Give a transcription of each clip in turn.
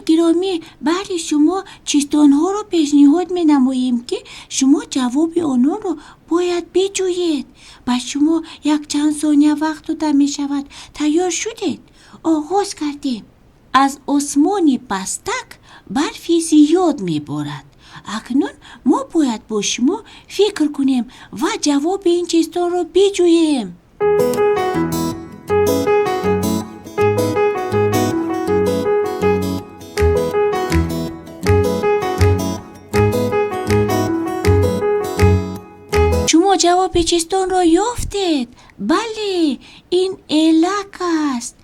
گرامی، بله شما چیستانها رو پیشنهاد می نماییم که شما جواب آنها رو باید بجویید. و شما یک چند ثانیه وقت داده می شود. تیار شدید؟ آغاز کردیم. از آسمانی پستک برفی زیاد می بارد. اکنون ما باید با شما فکر کنیم و جواب این چیستان رو بجوییم. شما جواب چیستان را یافتید؟ بله، این الک است.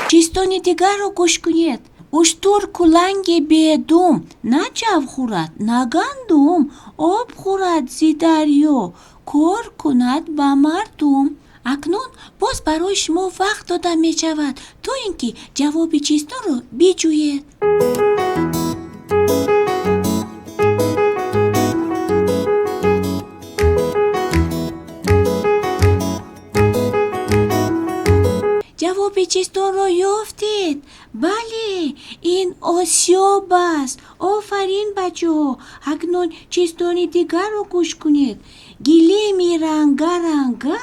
چیستان دیگر را گوش کنید. اشتر کلنگ بدم نه جو خورد نه گندم، آب خورد زی دریا، کار کند به مردم. اکنون باز برای شما وقت داده می شود تا اینکه جواب چیستان را بجویید. جواب چیستان را یافتید؟ بله، این آسیاب است. آفرین بچه ها. اکنون چیستان دیگر را گوش کنید. گلیمی رنگه رنگه،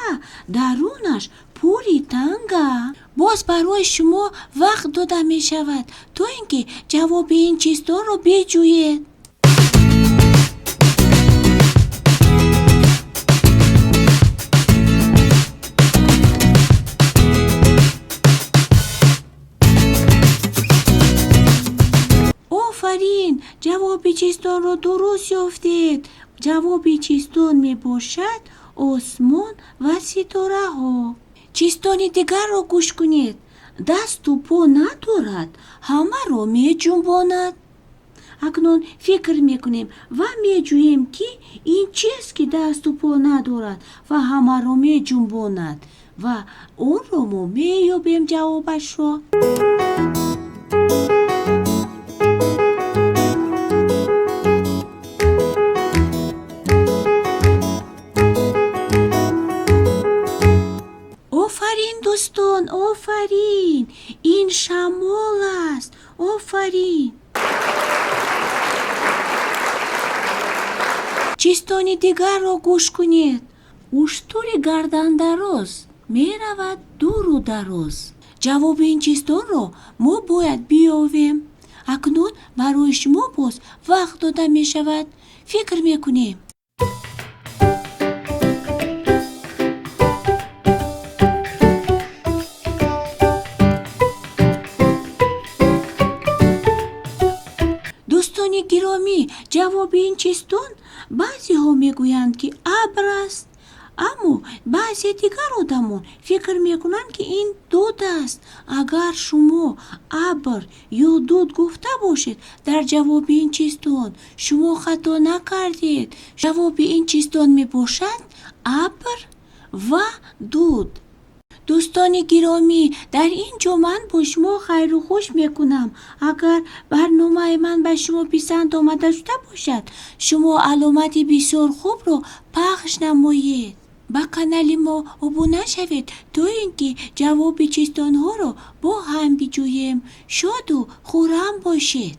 درونش پوری تنگه. باز برای شما وقت داده می شود تا اینکه جواب این چیستان را بجویید. آفرین، جواب چیستان را درست یافتید. جواب چیستان می باشد آسمان و ستاره ها. چیستان دیگر را گوش کنید. دست و پا ندارد، همه را می جنباند. اکنون فکر می کنیم و می جوییم که این چیست که دست و پا ندارد و همه را می جنباند و اون را ما می یابیم جوابش را. آفرین دوستان، آفرین، این شمال است. آفرین. چیستان دیگر را گوش کنید. اشتر گردن دراز می رود دور و دراز. جواب این چیستان را ما باید بیابیم. اکنون برای شما باز وقت داده می شود. فکر می کنیم. دوستان گرامی، جواب این چیستان بعضی ها میگویند که ابر است، اما بعضی دیگر آدمان فکر میکنند که این دود است. اگر شما ابر یا دود گفته باشید در جواب این چیستان شما خطا نکردید. جواب این چیستان میباشد ابر و دود. دوستان گرامی، در اینجا من با شما خیر و خوش میکنم. اگر برنامه من به شما پسند آمده شده باشد شما علامت بسیار خوب رو پخش نمایید. با کانال ما ابونه شوید تا اینکه جواب چیستان ها رو با هم بجوییم. شاد و خرم باشید.